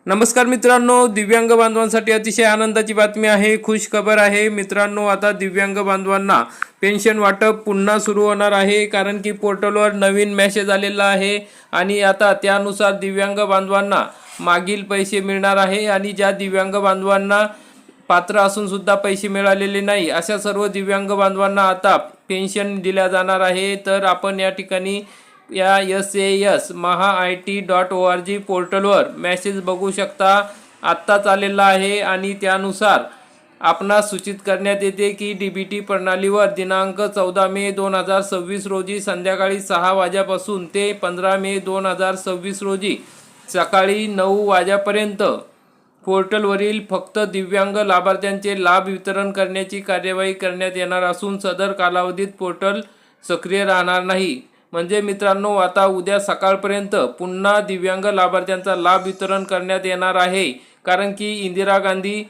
नमस्कार मित्रांनो, दिव्यांग बांधवांसाठी अतिशय आनंदाची बातमी आहे, खुश खबर आहे मित्रांनो। आता दिव्यांग बांधवांना पेन्शन वाटप पुन्हा सुरू होणार आहे, कारण की पोर्टलवर नवीन मेसेज आलेला आहे आणि आता त्यानुसार दिव्यांग बांधवांना मागील पैसे मिळणार आहे। आणि ज्या दिव्यांग बांधवांना पात्र असून सुद्धा पैसे मिळालेले नाही अशा सर्व दिव्यांग बांधवांना आता पेन्शन दिल्या जाणार आहे। तर आपण या ठिकाणी या SAS.maha-it.org पोर्टलवर मेसेज बघू शकता, आत्ताच आलेला आहे। आणि त्यानुसार आपणास सूचित करण्यात येते की DBT प्रणालीवर दिनांक 14 मे 2026 रोजी संध्याकाळी 6 वाजल्यापासून ते 15 मे 2026 रोजी सकाळी 9 वाजेपर्यंत पोर्टलवरील फक्त दिव्यांग लाभार्थ्यांचे लाभ वितरण करण्याची कार्यवाही करण्यात येणार असून सदर कालावधीत पोर्टल सक्रिय राहणार नाही। म्हणजे मित्रांनो, आता उद्या सकाळपर्यंत पुन्हा दिव्यांग लाभार्थ्यांचा लाभ वितरण करण्यात येणार आहे, कारण की इंदिरा गांधी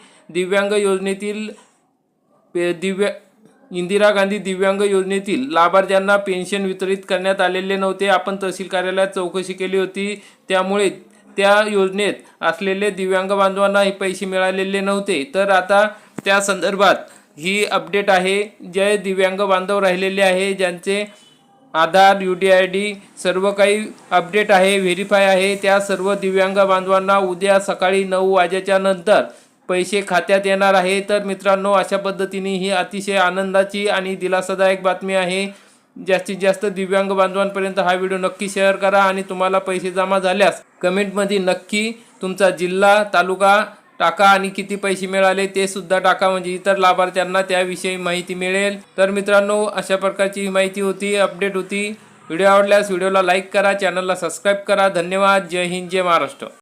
दिव्यांग योजनेतील लाभार्थ्यांना पेन्शन वितरित करण्यात आलेले नव्हते। आपण तहसील कार्यालयात चौकशी केली होती, त्यामुळे त्या योजनेत असलेले दिव्यांग बांधवांना हे पैसे मिळालेले नव्हते। तर आता त्या संदर्भात ही अपडेट आहे। जे दिव्यांग बांधव राहिलेले आहे, ज्यांचे आधार UDID सर्व काही अपडेट आहे, व्हेरीफाय आहे, त्या सर्व दिव्यांग बांधवांना उद्या सकाळी 9 वाजेच्या नंतर पैसे खात्यात येणार आहे। तर मित्रांनो, अशा पद्धतीने ही अतिशय आनंदाची आणि दिलासादायक बातमी आहे। जास्तीत जास्त दिव्यांग बांधवांपर्यंत हा व्हिडिओ नक्की शेअर करा आणि तुम्हाला पैसे जमा झाल्यास कमेंटमध्ये नक्की तुमचा जिल्हा तालुका टाका आणि किती पैसे मिळाले ते सुद्धा टाका, म्हणजे इतर लाभार्थ्यांना त्याविषयी माहिती मिळेल। तर मित्रांनो, अशा प्रकारची ही माहिती होती, अपडेट होती। व्हिडिओ आवडल्यास व्हिडिओला लाईक करा, चॅनलला सबस्क्राईब करा। धन्यवाद। जय हिंद, जय महाराष्ट्र।